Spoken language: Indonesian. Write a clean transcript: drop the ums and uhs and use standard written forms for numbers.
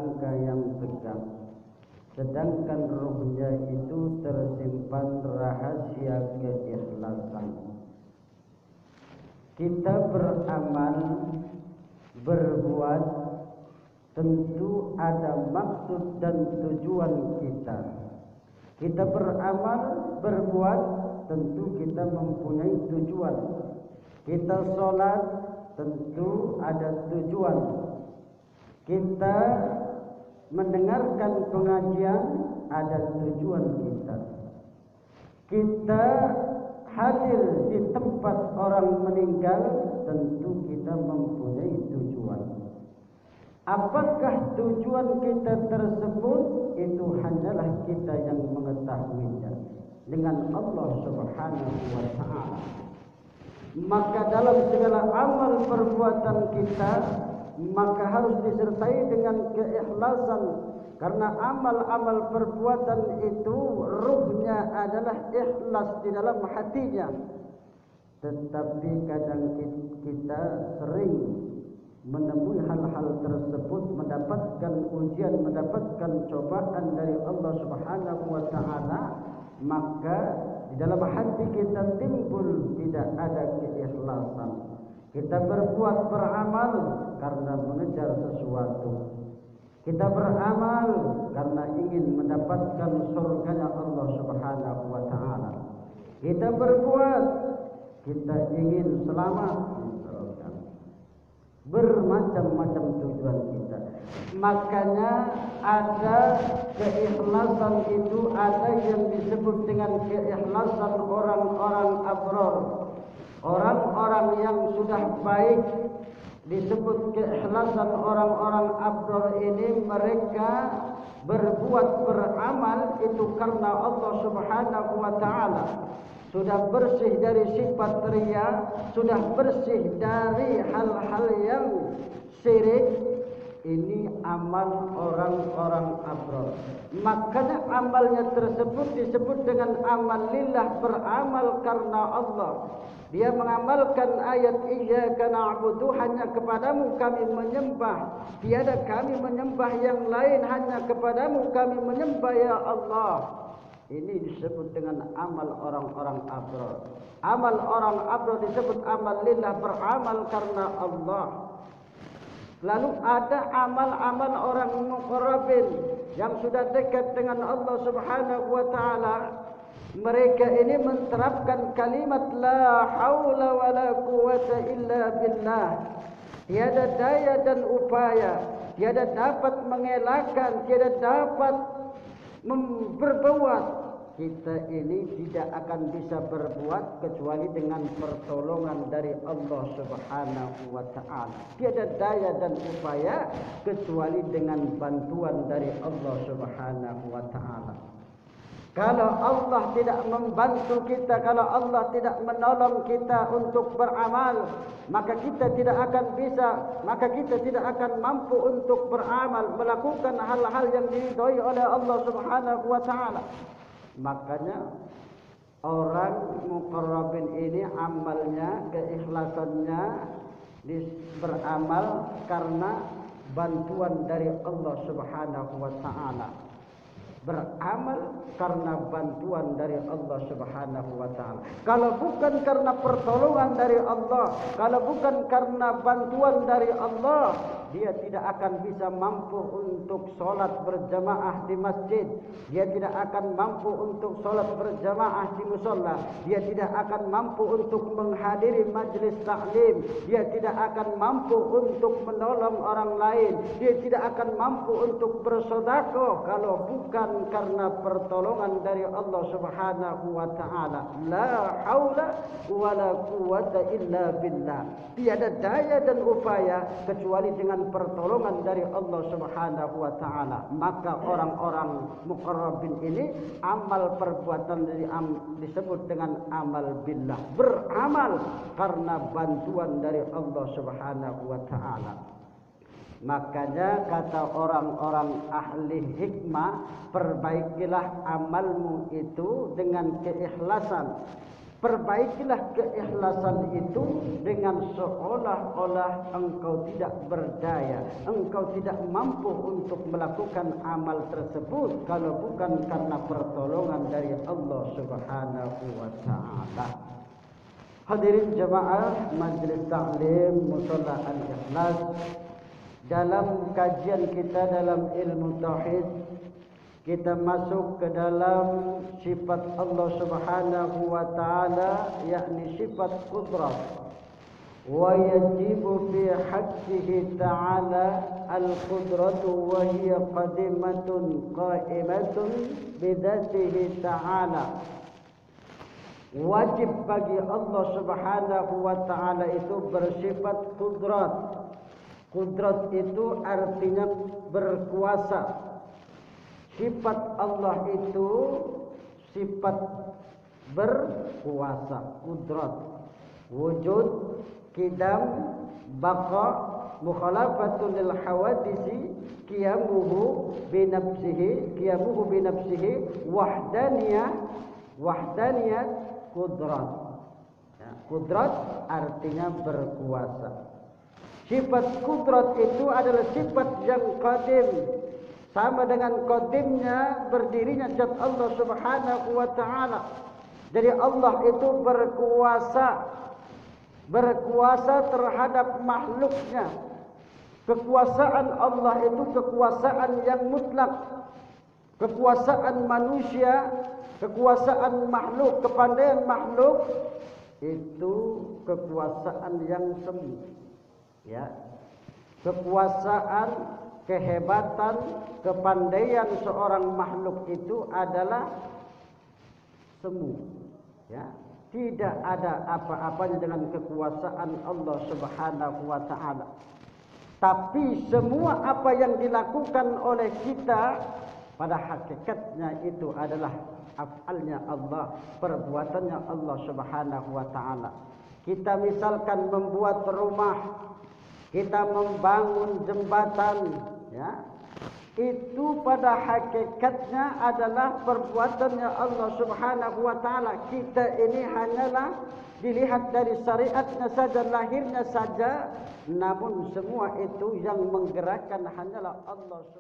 kerangka yang tegak, sedangkan ruhnya itu tersimpan rahasia keikhlasan. Kita beramal, berbuat, tentu ada maksud dan tujuan kita. Kita beramal, berbuat, tentu kita mempunyai tujuan. Kita sholat, tentu ada tujuan. Kita mendengarkan pengajian, ada tujuan kita. Kita hadir di tempat orang meninggal, tentu kita mempunyai tujuan. Apakah tujuan kita tersebut? Itu hanyalah kita yang mengetahuinya dengan Allah Subhanahu wa ta'ala. Maka dalam segala amal perbuatan kita, maka harus disertai dengan keikhlasan, karena amal-amal perbuatan itu ruhnya adalah ikhlas di dalam hatinya. Tetapi kadang kita sering menemui hal-hal tersebut, mendapatkan ujian, mendapatkan cobaan dari Allah Subhanahu wa ta'ala, maka di dalam hati kita timbul tidak ada keikhlasan. Kita berbuat, beramal karena mengejar sesuatu. Kita beramal karena ingin mendapatkan surganya Allah Subhanahu wa ta'ala. Kita berbuat, kita ingin selamat, bermacam-macam tujuan kita. Makanya ada keikhlasan itu, ada yang disebut dengan keikhlasan orang-orang abrar. Orang-orang yang sudah baik, disebut keikhlasan orang-orang abrar ini, mereka berbuat, beramal itu karena Allah Subhanahu wa ta'ala. Sudah bersih dari sifat riya, sudah bersih dari hal-hal yang syirik. Ini amal orang-orang abrar. Makanya amalnya tersebut disebut dengan amal lillah, beramal karena Allah. Dia mengamalkan ayat iyyaka na'budu, hanya kepadamu kami menyembah, tiada kami menyembah yang lain, hanya kepadamu kami menyembah ya Allah. Ini disebut dengan amal orang-orang abrar. Amal orang abrar disebut amal lillah, beramal karena Allah. Lalu ada amal-amal orang muqarrabin yang sudah dekat dengan Allah Subhanahu wa ta'ala. Mereka ini menerapkan kalimat la haula wa la quwata illa billah. Tiada daya dan upaya, tiada dapat mengelakkan, tiada dapat berbuat. Kita ini tidak akan bisa berbuat kecuali dengan pertolongan dari Allah Subhanahu wa ta'ala. Tiada daya dan upaya kecuali dengan bantuan dari Allah Subhanahu wa ta'ala. Kalau Allah tidak membantu kita, kalau Allah tidak menolong kita untuk beramal, maka kita tidak akan bisa, maka kita tidak akan mampu untuk beramal, melakukan hal-hal yang diridhai oleh Allah Subhanahu wa ta'ala. Makanya orang muqarrabin ini amalnya, keikhlasannya beramal karena bantuan dari Allah Subhanahu wa ta'ala. Beramal karena bantuan dari Allah Subhanahu wa ta'ala. Kalau bukan karena pertolongan dari Allah, kalau bukan karena bantuan dari Allah, dia tidak akan bisa mampu untuk sholat berjamaah di masjid. Dia tidak akan mampu untuk sholat berjamaah di musola. Dia tidak akan mampu untuk menghadiri majlis taklim. Dia tidak akan mampu untuk menolong orang lain. Dia tidak akan mampu untuk bersedekah kalau bukan karena pertolongan dari Allah Subhanahu wa ta'ala. La haula wa la quwata illa billah. Tiada daya dan upaya kecuali dengan pertolongan dari Allah Subhanahu wa ta'ala. Maka orang-orang muqarrabin ini amal perbuatan disebut dengan amal billah, beramal karena bantuan dari Allah Subhanahu wa ta'ala. Makanya kata orang-orang ahli hikmah, perbaikilah amalmu itu dengan keikhlasan. Perbaikilah keikhlasan itu dengan seolah-olah engkau tidak berdaya, engkau tidak mampu untuk melakukan amal tersebut kalau bukan karena pertolongan dari Allah Subhanahu wa taala. Hadirin jemaah Majlis Ta'lim Musalla Al-Ikhlas, dalam kajian kita dalam ilmu tauhid, kita masuk ke dalam sifat Allah Subhanahu wa taala, yakni sifat qudrat. Wa yajibu fi haqqihi ta'ala al-qudratu wa hiya qadimatun qa'imatun bidzatihi ta'ala. Wajib bagi Allah Subhanahu wa taala itu bersifat qudrat. Qudrat itu artinya berkuasa. Sifat Allah itu sifat berkuasa, qudrat, wujud, qidam, baqa, mukhalafatun lil hawadisi, qiyamuhu bi nafsihi, wahdaniyat, qudrat. Ya, qudrat artinya berkuasa. Sifat qudrat itu adalah sifat yang qadim, sama dengan qadimnya berdirinya zat Allah Subhanahu wa taala. Jadi Allah itu berkuasa terhadap makhluknya. Kekuasaan Allah itu kekuasaan yang mutlak. Kekuasaan manusia, kekuasaan makhluk, kepandaian makhluk itu kekuasaan yang semu. Ya. Kekuasaan, kehebatan, kepandaian seorang makhluk itu adalah semu. Ya, tidak ada apa-apanya dengan kekuasaan Allah Subhanahu wa taala. Tapi semua apa yang dilakukan oleh kita pada hakikatnya itu adalah af'alnya Allah, perbuatannya Allah Subhanahu wa taala. Kita misalkan membuat rumah, kita membangun jembatan, ya, itu pada hakikatnya adalah perbuatannya Allah Subhanahu wa taala. Kita ini hanyalah dilihat dari syariatnya saja, lahirnya saja, namun semua itu yang menggerakkan hanyalah Allah Subhanahu